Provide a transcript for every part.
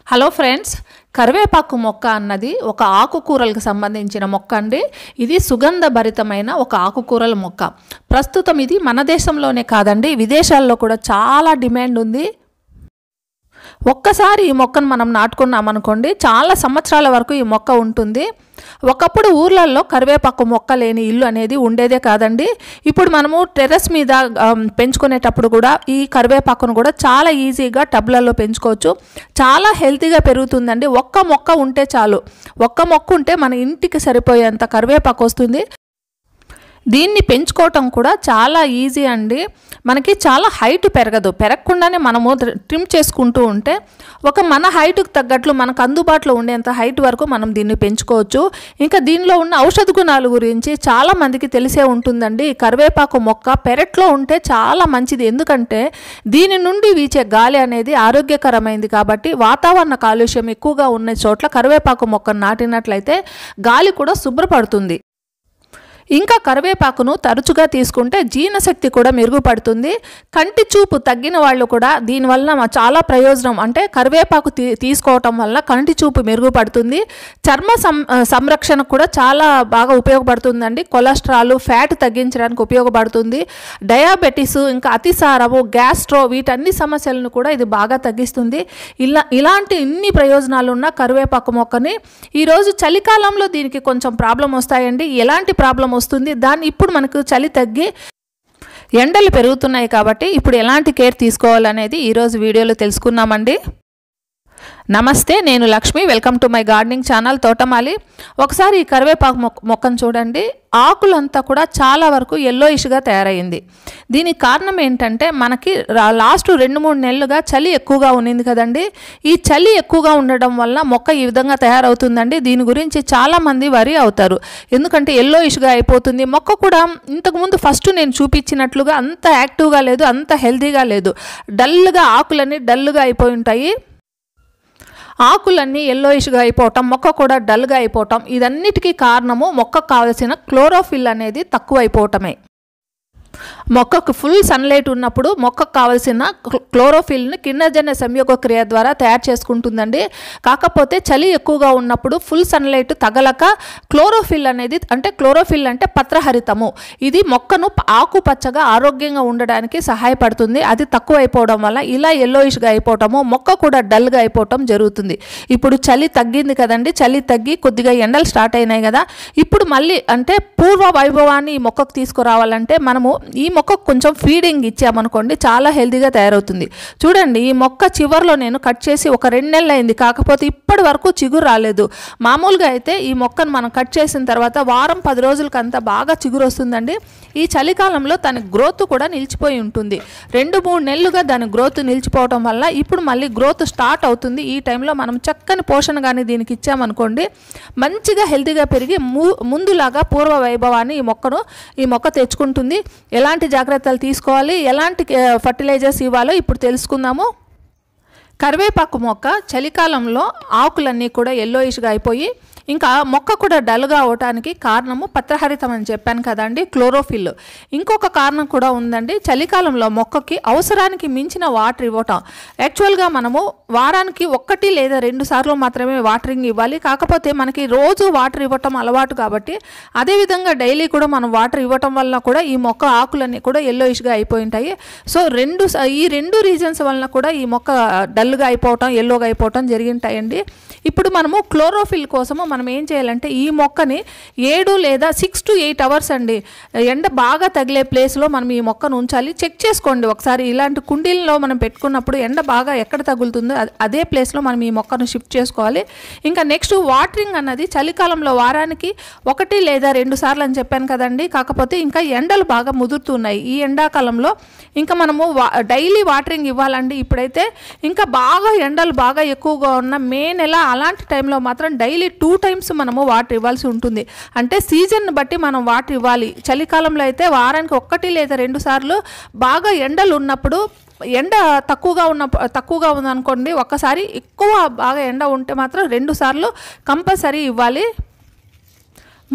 Hello friends, కరివేపాకు మొక్క అన్నది ఒక ఆకుకూరలకు సంబంధించిన మొక్క అండి. ఇది సుగంధభరితమైన ఒక ఆకుకూరల మొక్క. ప్రస్తుతం ఇది మన దేశంలోనే కాదండి, విదేశాల్లో కూడా చాలా డిమాండ్ ఉంది. ఒక్కసారి ఈ మొక్కను మనం నాటుకున్నామనుకోండి, చాలా సంవత్సరాల వరకు ఈ మొక్క ఉంటుంది. ఒకప్పుడు ఊర్లలో కరివేపాకు మొక్క లేని ఇల్లు అనేది ఉండేదే కాదండి. ఇప్పుడు మనము టెర్రస్ మీద పెంచుకునేటప్పుడు కూడా ఈ కరివేపాకును కూడా చాలా ఈజీగా టబ్లలో పెంచుకోవచ్చు. చాలా హెల్తీగా పెరుగుతుందండి. ఒక్క మొక్క ఉంటే చాలు, ఒక్క మొక్క ఉంటే మన ఇంటికి సరిపోయేంత కరివేపాకు వస్తుంది. దీన్ని పెంచుకోవటం కూడా చాలా ఈజీ అండి. మనకి చాలా హైట్ పెరగకుండానే మనము ట్రిమ్ చేసుకుంటూ ఉంటే మన హైట్కి తగ్గట్లు మనకు అందుబాటులో ఉండేంత హైట్ వరకు మనం దీన్ని పెంచుకోవచ్చు. ఇంకా దీనిలో ఉన్న ఔషధ గుణాల గురించి చాలా మందికి తెలిసే ఉంటుందండి. కరివేపాకు మొక్క పెరట్లో ఉంటే చాలా మంచిది. ఎందుకంటే దీని నుండి వీచే గాలి అనేది ఆరోగ్యకరమైంది కాబట్టి, వాతావరణ కాలుష్యం ఎక్కువగా ఉన్న చోట్ల కరివేపాకు మొక్కను నాటినట్లయితే గాలి కూడా శుభ్రపడుతుంది. ఇంకా కరివేపాకును తరచుగా తీసుకుంటే జీర్ణశక్తి కూడా మెరుగుపడుతుంది. కంటి చూపు తగ్గిన వాళ్ళు కూడా దీనివల్ల చాలా ప్రయోజనం. అంటే కరివేపాకు తీసుకోవటం వల్ల కంటి చూపు మెరుగుపడుతుంది. చర్మ సంరక్షణ కూడా చాలా బాగా ఉపయోగపడుతుందండి. కొలెస్ట్రాల్, ఫ్యాట్ తగ్గించడానికి ఉపయోగపడుతుంది. డయాబెటీస్, ఇంకా అతిసారము, గ్యాస్ట్రో, వీటన్ని సమస్యలను కూడా ఇది బాగా తగ్గిస్తుంది. ఇలాంటి ఇన్ని ప్రయోజనాలు ఉన్న కరివేపాకు మొక్కని ఈరోజు చలికాలంలో దీనికి కొంచెం ప్రాబ్లం వస్తాయండి. ఎలాంటి ప్రాబ్లం వస్తుంది, దాన్ని ఇప్పుడు మనకు చలి తగ్గి ఎండలు పెరుగుతున్నాయి కాబట్టి ఇప్పుడు ఎలాంటి కేర్ తీసుకోవాలనేది ఈరోజు వీడియోలో తెలుసుకున్నామండి. నమస్తే, నేను Lakshmi. Welcome to my gardening channel తోటమాలి. ఒకసారి ఈ కరివేపాకు మొక్కను చూడండి. ఆకులంతా కూడా చాలా వరకు ఎల్లోయిష్గా తయారైంది. దీనికి కారణం ఏంటంటే మనకి లాస్ట్ 2-3 నెలలుగా చలి ఎక్కువగా ఉన్నింది కదండి. ఈ చలి ఎక్కువగా ఉండడం వల్ల మొక్క ఈ విధంగా తయారవుతుందండి. దీని గురించి చాలామంది వరి అవుతారు. ఎందుకంటే ఎల్లోయిష్గా అయిపోతుంది. మొక్క కూడా ఇంతకుముందు ఫస్ట్ నేను చూపించినట్లుగా అంత యాక్టివ్గా లేదు, అంత హెల్తీగా లేదు. డల్గా ఆకులన్నీ డల్గా అయిపోయి ఉంటాయి. ఆకులన్నీ ఎల్లోయిష్గా అయిపోవటం, మొక్క కూడా డల్గా అయిపోవటం, ఇదన్నిటికీ కారణము మొక్కకు కావాల్సిన క్లోరోఫిల్ అనేది తక్కువ అయిపోవటమే. మొక్కకు ఫుల్ సన్లైట్ ఉన్నప్పుడు మొక్కకు కావాల్సిన క్లోరోఫిల్ని కిరణజన్య సంయోగ క్రియ ద్వారా తయారు చేసుకుంటుందండి. కాకపోతే చలి ఎక్కువగా ఉన్నప్పుడు ఫుల్ సన్లైట్ తగలక క్లోరోఫిల్ అనేది, అంటే క్లోరోఫిల్ అంటే పత్రహరితము, ఇది మొక్కను ఆకుపచ్చగా ఆరోగ్యంగా ఉండడానికి సహాయపడుతుంది. అది తక్కువ అయిపోవడం వల్ల ఇలా ఎల్లోయిష్గా అయిపోవటము, మొక్క కూడా డల్గా అయిపోవటం జరుగుతుంది. ఇప్పుడు చలి తగ్గింది కదండి, చలి తగ్గి కొద్దిగా ఎండలు స్టార్ట్ అయినాయి కదా. ఇప్పుడు మళ్ళీ అంటే పూర్వ వైభవాన్ని ఈ మొక్కకు తీసుకురావాలంటే మనము ఈ మొక్కకు కొంచెం ఫీడింగ్ ఇచ్చామనుకోండి, చాలా హెల్తీగా తయారవుతుంది. చూడండి, ఈ మొక్క చివరిలో నేను కట్ చేసి 2 నెలలు అయింది. కాకపోతే ఇప్పటి వరకు చిగురు రాలేదు. మామూలుగా అయితే ఈ మొక్కను మనం కట్ చేసిన తర్వాత వారం 10 రోజులకంతా బాగా చిగురు వస్తుందండి. ఈ చలికాలంలో దాని గ్రోత్ కూడా నిలిచిపోయి ఉంటుంది. 2-3 నెలలుగా దాని గ్రోత్ నిలిచిపోవడం వల్ల ఇప్పుడు మళ్ళీ గ్రోత్ స్టార్ట్ అవుతుంది. ఈ టైంలో మనం చక్కని పోషణ కానీ దీనికి ఇచ్చామనుకోండి, మంచిగా హెల్తీగా పెరిగి ముందులాగా పూర్వ వైభవాన్ని ఈ మొక్క తెచ్చుకుంటుంది. ఎలాంటి జాగ్రత్తలు తీసుకోవాలి, ఎలాంటి ఫర్టిలైజర్స్ ఇవ్వాలో ఇప్పుడు తెలుసుకుందాము. కరివేపాకు మొక్క చలికాలంలో ఆకులన్నీ కూడా ఎల్లోయిష్గా అయిపోయి ఇంకా మొక్క కూడా డల్గా అవటానికి కారణము పత్రహరితం అని చెప్పాను కదండి, క్లోరోఫిల్. ఇంకొక కారణం కూడా ఉందండి. చలికాలంలో మొక్కకి అవసరానికి మించిన వాటర్ ఇవ్వటం. యాక్చువల్గా మనము వారానికి 1 లేదా 2 సార్లు మాత్రమే వాటరింగ్ ఇవ్వాలి. కాకపోతే మనకి రోజు వాటర్ ఇవ్వటం అలవాటు కాబట్టి, అదేవిధంగా డైలీ కూడా మనం వాటర్ ఇవ్వటం వల్ల కూడా ఈ మొక్క ఆకులన్నీ కూడా ఎల్లోయిష్గా అయిపోయి ఉంటాయి. సో ఈ రెండు రీజన్స్ వలన కూడా ఈ మొక్క డల్గా అయిపోవటం, ఎల్లోగా అయిపోవటం జరిగింటాయండి. ఇప్పుడు మనము క్లోరోఫిల్ కోసము మనం ఏం చేయాలంటే ఈ మొక్కని 7 లేదా 6 to 8 అవర్స్ అండి ఎండ బాగా తగిలే ప్లేస్లో మనం ఈ మొక్కను ఉంచాలి. చెక్ చేసుకోండి ఒకసారి. ఇలాంటి కుండీల్లో మనం పెట్టుకున్నప్పుడు ఎండ బాగా ఎక్కడ తగులుతుందో అదే ప్లేస్లో మనం ఈ మొక్కను షిఫ్ట్ చేసుకోవాలి. ఇంకా నెక్స్ట్ వాటరింగ్ అన్నది చలికాలంలో వారానికి 1 లేదా 2 సార్లు అని చెప్పాను కదండి. కాకపోతే ఇంకా ఎండలు బాగా ముదురుతున్నాయి. ఈ ఎండాకాలంలో ఇంకా మనము డైలీ వాటరింగ్ ఇవ్వాలండి. ఇప్పుడైతే ఇంకా బాగా ఎండలు బాగా ఎక్కువగా ఉన్న మే నెల అలాంటి టైంలో మాత్రం డైలీ 2 times మనము వాటర్ ఇవ్వాల్సి ఉంటుంది. అంటే సీజన్ బట్టి మనం వాటర్ ఇవ్వాలి. చలికాలంలో అయితే వారానికి 1 లేదా 2 సార్లు, బాగా ఎండలు ఉన్నప్పుడు ఎండ తక్కువగా ఉందనుకోండి, ఒక్కసారి ఎక్కువ బాగా ఎండ ఉంటే మాత్రం 2 సార్లు కంపల్సరీ ఇవ్వాలి.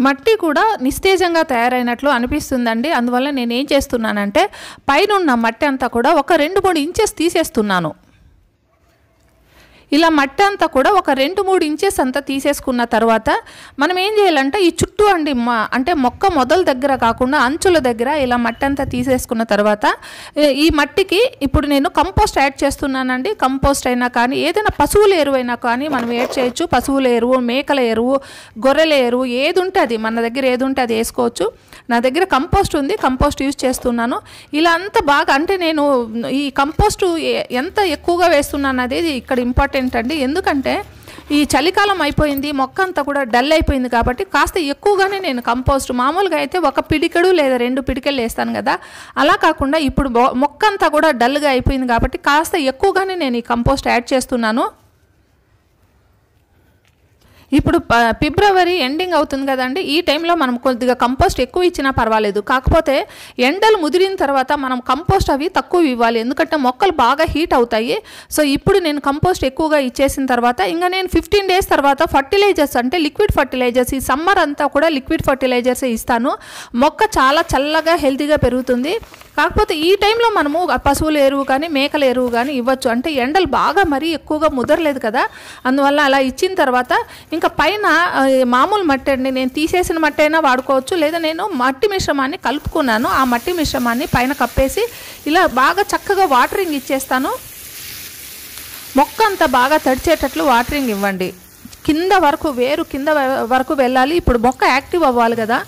మట్టి కూడా నిస్తేజంగా తయారైనట్లు అనిపిస్తుందండి. అందువల్ల నేను ఏం చేస్తున్నానంటే పైన ఉన్న మట్టి అంతా కూడా 1-2-3 ఇంచెస్ తీసేస్తున్నాను. ఇలా మట్టి అంతా కూడా ఒక 2-3 ఇంచెస్ అంతా తీసేసుకున్న తర్వాత మనం ఏం చేయాలంటే ఈ చుట్టూ అంటే మొక్క మొదల దగ్గర కాకుండా అంచుల దగ్గర ఇలా మట్టి అంతా తీసేసుకున్న తర్వాత ఈ మట్టికి ఇప్పుడు నేను కంపోస్ట్ యాడ్ చేస్తున్నానండి. కంపోస్ట్ అయినా కానీ ఏదైనా పశువుల ఎరువు అయినా కానీ మనం యాడ్ చేయొచ్చు. పశువుల ఎరువు, మేకల ఎరువు, గొర్రెల ఎరువు ఏది ఉంటే అది, మన దగ్గర ఏది ఉంటే అది వేసుకోవచ్చు. నా దగ్గర కంపోస్ట్ ఉంది, కంపోస్ట్ యూజ్ చేస్తున్నాను. ఇలా అంతా బాగా అంటే నేను ఈ కంపోస్ట్ ఎంత ఎక్కువగా వేస్తున్నాను అనేది ఇక్కడ ఇంపార్టెంట్ అండి. ఎందుకంటే ఈ చలికాలం అయిపోయింది, మొక్క అంతా కూడా డల్ అయిపోయింది కాబట్టి కాస్త ఎక్కువగానే నేను కంపోస్ట్, మామూలుగా అయితే 1 పిడికెడు లేదా 2 పిడికెళ్ళు వేస్తాను కదా, అలా కాకుండా ఇప్పుడు మొక్క అంతా కూడా డల్గా అయిపోయింది కాబట్టి కాస్త ఎక్కువగానే నేను ఈ కంపోస్ట్ యాడ్ చేస్తున్నాను. ఇప్పుడు ఫిబ్రవరి ఎండింగ్ అవుతుంది కదండి, ఈ టైంలో మనం కొద్దిగా కంపోస్ట్ ఎక్కువ ఇచ్చినా పర్వాలేదు. కాకపోతే ఎండలు ముదిరిన తర్వాత మనం కంపోస్ట్ అవి తక్కువ ఇవ్వాలి, ఎందుకంటే మొక్కలు బాగా హీట్ అవుతాయి. సో ఇప్పుడు నేను కంపోస్ట్ ఎక్కువగా ఇచ్చేసిన తర్వాత ఇంకా నేను 15 డేస్ తర్వాత ఫర్టిలైజర్స్ అంటే లిక్విడ్ ఫర్టిలైజర్స్, ఈ సమ్మర్ అంతా కూడా లిక్విడ్ ఫర్టిలైజర్స్ ఇస్తాను. మొక్క చాలా చల్లగా హెల్తీగా పెరుగుతుంది. కాకపోతే ఈ టైంలో మనము పశువుల ఎరువు కానీ మేకల ఎరువు కానీ ఇవ్వచ్చు. అంటే ఎండలు బాగా మరీ ఎక్కువగా ముదరలేదు కదా, అందువల్ల అలా ఇచ్చిన తర్వాత ఇంకా పైన మామూలు మట్టి అండి, నేను తీసేసిన మట్టి అయినా వాడుకోవచ్చు, లేదా నేను మట్టి మిశ్రమాన్ని కలుపుకున్నాను, ఆ మట్టి మిశ్రమాన్ని పైన కప్పేసి ఇలా బాగా చక్కగా వాటరింగ్ ఇచ్చేస్తాను. మొక్క అంతా బాగా తడిచేటట్లు వాటరింగ్ ఇవ్వండి. కింద వరకు, వేరు కింద వరకు వెళ్ళాలి. ఇప్పుడు మొక్క యాక్టివ్ అవ్వాలి కదా,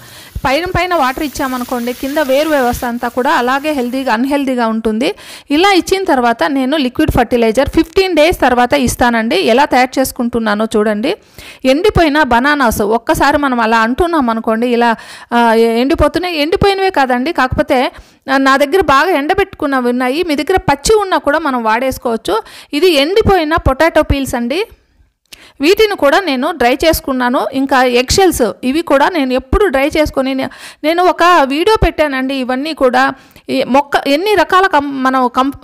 పైన వాటర్ ఇచ్చామనుకోండి కింద వేరు వ్యవస్థ అంతా కూడా అలాగే అన్హెల్దీగా ఉంటుంది. ఇలా ఇచ్చిన తర్వాత నేను లిక్విడ్ ఫర్టిలైజర్ 15 డేస్ తర్వాత ఇస్తానండి. ఎలా తయారు చేసుకుంటున్నానో చూడండి. ఎండిపోయిన బనానాస్ ఒక్కసారి మనం అలా అంటున్నాం అనుకోండి, ఇలా ఎండిపోయినవే కాదండి, కాకపోతే నా దగ్గర బాగా ఎండబెట్టుకున్నవి ఉన్నాయి, మీ దగ్గర పచ్చి ఉన్నా కూడా మనం వాడేసుకోవచ్చు. ఇది ఎండిపోయిన పొటాటో పీల్స్ అండి, వీటిని కూడా నేను డ్రై చేసుకున్నాను. ఇంకా ఎగ్షెల్స్ ఇవి కూడా నేను ఎప్పుడు డ్రై చేసుకొని నేను ఒక వీడియో పెట్టానండి. ఇవన్నీ కూడా మొక్క ఎన్ని రకాల మనం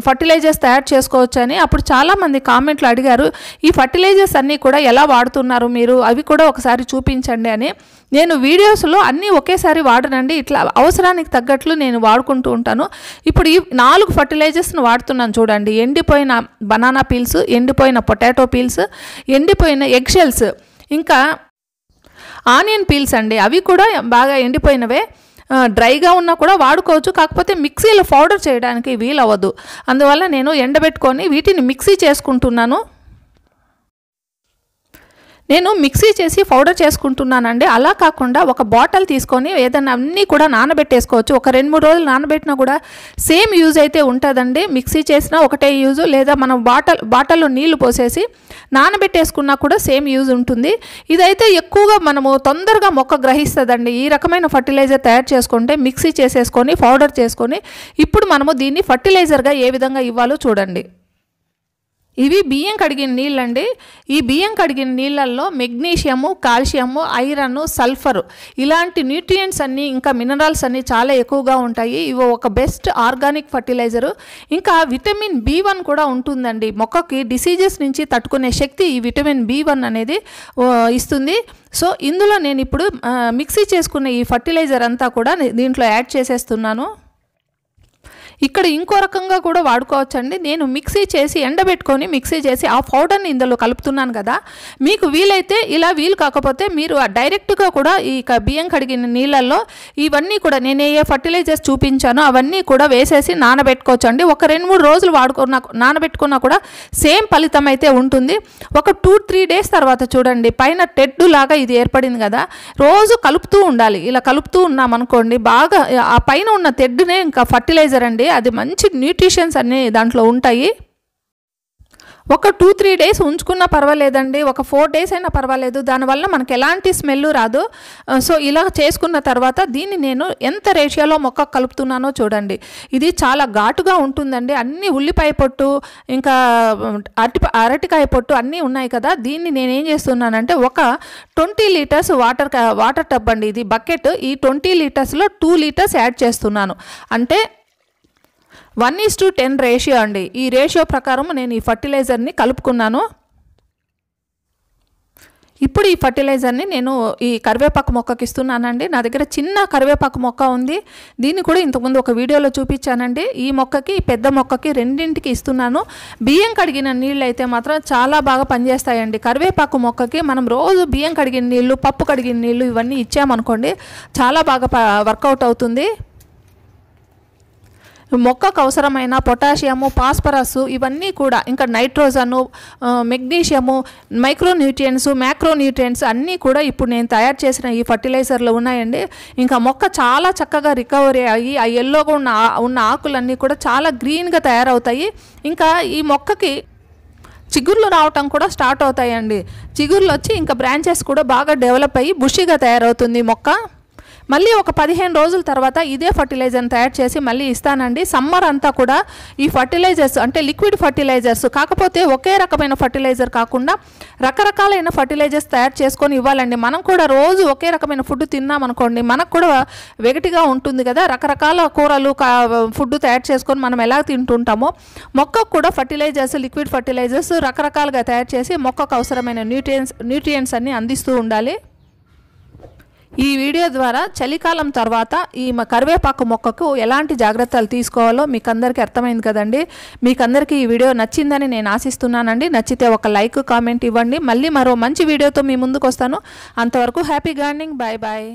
ఫర్టిలైజర్స్ తయారు చేసుకోవచ్చు అని. అప్పుడు చాలామంది కామెంట్లు అడిగారు, ఈ ఫర్టిలైజర్స్ అన్నీ కూడా ఎలా వాడుతున్నారు మీరు, అవి కూడా ఒకసారి చూపించండి అని. నేను వీడియోస్లో అన్నీ ఒకేసారి వాడనండి, ఇట్లా అవసరానికి తగ్గట్లు నేను వాడుకుంటూ ఉంటాను. ఇప్పుడు ఈ 4 ఫర్టిలైజర్స్ని వాడుతున్నాను చూడండి. ఎండిపోయిన బనానా పీల్స్, ఎండిపోయిన పొటాటో పీల్స్, ఎండిపోయిన ఎగ్షెల్స్, ఇంకా ఆనియన్ పీల్స్ అండి, అవి కూడా బాగా ఎండిపోయినవే. డ్రైగా ఉన్నా కూడా వాడుకోవచ్చు, కాకపోతే మిక్సీలో పౌడర్ చేయడానికి వీలవ్వదు. అందువల్ల నేను ఎండబెట్టుకొని వీటిని మిక్సీ చేసుకుంటున్నాను. నేను మిక్సీ చేసి పౌడర్ చేసుకుంటున్నానండి. అలా కాకుండా ఒక బాటిల్ తీసుకొని ఏదైనా అన్నీ కూడా నానబెట్టేసుకోవచ్చు. ఒక 2-3 రోజులు నానబెట్టినా కూడా సేమ్ యూజ్ అయితే ఉంటుందండి. మిక్సీ చేసినా ఒకటే యూజు, లేదా మనం బాటిల్లో నీళ్లు పోసేసి నానబెట్టేసుకున్నా కూడా సేమ్ యూజ్ ఉంటుంది. ఇదైతే ఎక్కువగా మనము తొందరగా మొక్క గ్రహిస్తుందండి. ఈ రకమైన ఫర్టిలైజర్ తయారు చేసుకుంటే మిక్సీ చేసేసుకొని పౌడర్ చేసుకొని ఇప్పుడు మనము దీన్ని ఫర్టిలైజర్గా ఏ విధంగా ఇవ్వాలో చూడండి. ఇవి బియ్యం కడిగిన నీళ్ళండి. ఈ బియ్యం కడిగిన నీళ్ళల్లో మెగ్నీషియము, కాల్షియము, ఐరన్, సల్ఫర్ ఇలాంటి న్యూట్రియంట్స్ అన్నీ, ఇంకా మినరల్స్ అన్నీ చాలా ఎక్కువగా ఉంటాయి. ఇవి ఒక బెస్ట్ ఆర్గానిక్ ఫర్టిలైజరు. ఇంకా విటమిన్ B1 కూడా ఉంటుందండి. మొక్కకి డిసీజెస్ నుంచి తట్టుకునే శక్తి ఈ విటమిన్ B1 అనేది ఇస్తుంది. సో ఇందులో నేను ఇప్పుడు మిక్సీ చేసుకున్న ఈ ఫర్టిలైజర్ అంతా కూడా దీంట్లో యాడ్ చేసేస్తున్నాను. ఇక్కడ ఇంకో రకంగా కూడా వాడుకోవచ్చండి. నేను మిక్సీ చేసి ఎండబెట్టుకొని మిక్సీ చేసి ఆ పౌడర్ని ఇందులో కలుపుతున్నాను కదా. మీకు వీలైతే ఇలా, వీలు కాకపోతే మీరు డైరెక్ట్గా కూడా ఈ బియ్యం కడిగిన నీళ్ళల్లో ఇవన్నీ కూడా నేను ఏ ఫర్టిలైజర్స్ చూపించానో అవన్నీ కూడా వేసేసి నానబెట్టుకోవచ్చండి. ఒక 2-3 రోజులు నానబెట్టుకున్నా కూడా సేమ్ ఫలితం అయితే ఉంటుంది. ఒక 2-3 డేస్ తర్వాత చూడండి, పైన టెడ్డు లాగా ఇది ఏర్పడింది కదా. రోజు కలుపుతూ ఉండాలి. ఇలా కలుపుతూ ఉన్నామనుకోండి, బాగా ఆ పైన ఉన్న తెడ్డునే ఇంకా ఫర్టిలైజర్ అండి, అది మంచి న్యూట్రిషన్స్ అన్నీ దాంట్లో ఉంటాయి. ఒక 2-3 డేస్ ఉంచుకున్నా పర్వాలేదండి, ఒక 4 డేస్ అయినా పర్వాలేదు, దానివల్ల మనకు ఎలాంటి స్మెల్ రాదు. సో ఇలా చేసుకున్న తర్వాత దీన్ని నేను ఎంత రేషియోలో మొక్క కలుపుతున్నానో చూడండి. ఇది చాలా ఘాటుగా ఉంటుందండి. అన్ని ఉల్లిపాయ పొట్టు, ఇంకా అరటికాయ పొట్టు అన్నీ ఉన్నాయి కదా. దీన్ని నేనేం చేస్తున్నానంటే ఒక 20 లీటర్స్ వాటర్ టబ్ అండి, ఇది బకెట్. ఈ 20 లీటర్స్లో 2 లీటర్స్ యాడ్ చేస్తున్నాను. అంటే 1:10 రేషియో అండి. ఈ రేషియో ప్రకారం నేను ఈ ఫర్టిలైజర్ని కలుపుకున్నాను. ఇప్పుడు ఈ ఫర్టిలైజర్ని నేను ఈ కరివేపాకు మొక్కకి ఇస్తున్నానండి. నా దగ్గర చిన్న కరివేపాకు మొక్క ఉంది. దీన్ని కూడా ఇంతకుముందు ఒక వీడియోలో చూపించానండి. ఈ మొక్కకి పెద్ద మొక్కకి రెండింటికి ఇస్తున్నాను. బియ్యం కడిగిన నీళ్ళు అయితే మాత్రం చాలా బాగా పనిచేస్తాయండి. కరివేపాకు మొక్కకి మనం రోజు బియ్యం కడిగిన నీళ్ళు, పప్పు కడిగిన నీళ్ళు ఇవన్నీ ఇచ్చామనుకోండి చాలా బాగా వర్కౌట్ అవుతుంది. మొక్కకు అవసరమైన పొటాషియము, ఫాస్ఫరస్ ఇవన్నీ కూడా, ఇంకా నైట్రోజను, మెగ్నీషియము, మైక్రోన్యూట్రియన్స్, మ్యాక్రోన్యూట్రియన్స్ అన్నీ కూడా ఇప్పుడు నేను తయారు చేసిన ఈ ఫర్టిలైజర్లో ఉన్నాయండి. ఇంకా మొక్క చాలా చక్కగా రికవరీ అయ్యి ఆ ఎల్లోగా ఉన్న ఆకులన్నీ కూడా చాలా గ్రీన్గా తయారవుతాయి. ఇంకా ఈ మొక్కకి చిగుర్లు రావటం కూడా స్టార్ట్ అవుతాయండి. చిగుర్లు వచ్చి ఇంకా బ్రాంచెస్ కూడా బాగా డెవలప్ అయ్యి బుషిగా తయారవుతుంది మొక్క. మళ్ళీ ఒక 15 రోజుల తర్వాత ఇదే ఫర్టిలైజర్ని తయారు చేసి మళ్ళీ ఇస్తానండి. సమ్మర్ అంతా కూడా ఈ ఫర్టిలైజర్స్ అంటే లిక్విడ్ ఫర్టిలైజర్స్, కాకపోతే ఒకే రకమైన ఫర్టిలైజర్ కాకుండా రకరకాలైన ఫర్టిలైజర్స్ తయారు చేసుకొని ఇవ్వాలండి. మనం కూడా రోజు ఒకే రకమైన ఫుడ్ తిన్నామనుకోండి మనకు కూడా వెగటిగా ఉంటుంది కదా. రకరకాల కూరలు ఫుడ్ తయారు చేసుకొని మనం ఎలా తింటుంటామో మొక్కకు కూడా ఫర్టిలైజర్స్, లిక్విడ్ ఫర్టిలైజర్స్ రకరకాలుగా తయారు చేసి మొక్కకు అవసరమైన న్యూట్రియంట్స్ అన్నీ అందిస్తూ ఉండాలి. ఈ వీడియో ద్వారా చలికాలం తర్వాత ఈ కరివేపాకు మొక్కకు ఎలాంటి జాగ్రత్తలు తీసుకోవాలో మీకు అందరికీ అర్థమైంది కదండి. మీకు అందరికీ ఈ వీడియో నచ్చిందని నేను ఆశిస్తున్నానండి. నచ్చితే ఒక లైక్, కామెంట్ ఇవ్వండి. మళ్ళీ మరో మంచి వీడియోతో మీ ముందుకు వస్తాను. అంతవరకు హ్యాపీ గార్డెనింగ్. Bye bye.